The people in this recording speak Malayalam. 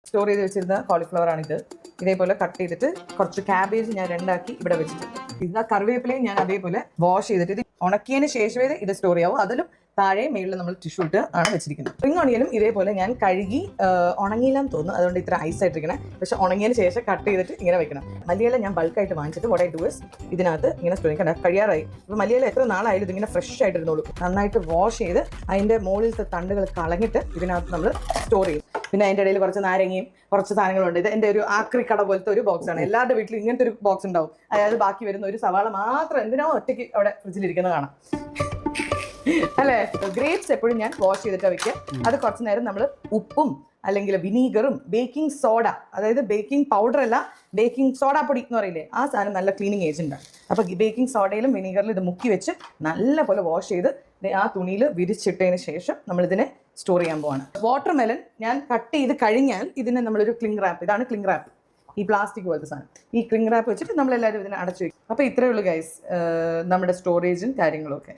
സ്റ്റോർ ചെയ്ത് വെച്ചിരുന്ന കോളിഫ്ലവർ ആണിത്. ഇതേപോലെ കട്ട് ചെയ്തിട്ട് കുറച്ച് ക്യാബേജ് ഞാൻ രണ്ടാക്കി ഇവിടെ വെച്ചിട്ടുണ്ട്. ഇത് കറിവേപ്പിലയും ഞാൻ അതേപോലെ വാഷ് ചെയ്തിട്ട് ഇത് ഉണക്കിയതിന് ശേഷമേ ഇത് സ്റ്റോർ ചെയ്യാവൂ. അതിലും താഴെ മേളിൽ നമ്മൾ ടിഷ്യൂ ഇട്ട് ആണ് വെച്ചിരിക്കുന്നത്. സ്പ്രിംഗ് ഓണിയനും ഇതേപോലെ ഞാൻ കഴുകി ഉണങ്ങിയില്ലാന്ന് തോന്നുന്നു, അതുകൊണ്ട് ഇത്ര ഐസ് ആയിട്ടിരിക്കണം. പക്ഷെ ഉണങ്ങിയതിന് ശേഷം കട്ട് ചെയ്തിട്ട് ഇങ്ങനെ വെക്കണം. മല്ലിയില ഞാൻ ബൾക്കായിട്ട് വാങ്ങിച്ചിട്ട് what I do is ഇതിനകത്ത് ഇങ്ങനെ സ്റ്റോർ ചെയ്യണം. കഴിയാറായി. അപ്പോൾ മല്ലിയില എത്ര നാളായാലും ഇതിങ്ങനെ ഫ്രഷ് ആയിട്ടിരുന്നോളൂ. നന്നായിട്ട് വാഷ് ചെയ്ത് അതിൻ്റെ മുകളിലത്തെ തണ്ടുകൾ കളഞ്ഞിട്ട് ഇതിനകത്ത് നമ്മൾ സ്റ്റോർ ചെയ്യും. പിന്നെ അതിൻ്റെ ഇടയിൽ കുറച്ച് നാരങ്ങയും കുറച്ച് സാധനങ്ങളുണ്ട്. ഇത് എൻ്റെ ഒരു ആക്രി കട പോലത്തെ ഒരു ബോക്സാണ്. എല്ലാവരുടെ വീട്ടിലും ഇങ്ങനത്തെ ഒരു ബോക്സ് ഉണ്ടാവും. അതായത് ബാക്കി വരുന്ന ഒരു സവാള മാത്രം എന്തിനോ ഒറ്റയ്ക്ക് അവിടെ ഫ്രിഡ്ജിലിരിക്കുന്നത് കാണാം അല്ലേ. ഗ്രേപ്സ് എപ്പോഴും ഞാൻ വാഷ് ചെയ്തിട്ട് വെക്കുക. അത് കുറച്ച് നേരം നമ്മൾ ഉപ്പും അല്ലെങ്കിൽ വിനീഗറും ബേക്കിംഗ് സോഡ, അതായത് ബേക്കിംഗ് പൗഡർ അല്ല, ബേക്കിംഗ് സോഡ പൊടി എന്ന് പറയില്ലേ, ആ സാധനം നല്ല ക്ലീനിങ് ഏജൻറ്റാണ്. അപ്പോൾ ബേക്കിംഗ് സോഡയിലും വിനീഗറിലും ഇത് മുക്കി വെച്ച് നല്ലപോലെ വാഷ് ചെയ്ത് ആ തുണിയിൽ വിരിച്ചിട്ടതിന് ശേഷം നമ്മളിതിനെ സ്റ്റോർ ചെയ്യാൻ പോവാണ്. വാട്ടർ മെലൺ ഞാൻ കട്ട് ചെയ്ത് കഴിഞ്ഞാൽ ഇതിനെ നമ്മളൊരു ക്ലിംഗ് റാപ്പ്, ഇതാണ് ക്ലിംഗ് റാപ്പ്, ഈ പ്ലാസ്റ്റിക് പോലത്തെ സാധനം, ഈ ക്ലിംഗ് റാപ്പ് വെച്ചിട്ട് നമ്മളെല്ലാവരും ഇതിനെ അടച്ചു വയ്ക്കും. അപ്പോൾ ഇത്രയേ ഉള്ളൂ ഗൈസ് നമ്മുടെ സ്റ്റോറേജും കാര്യങ്ങളും ഒക്കെ.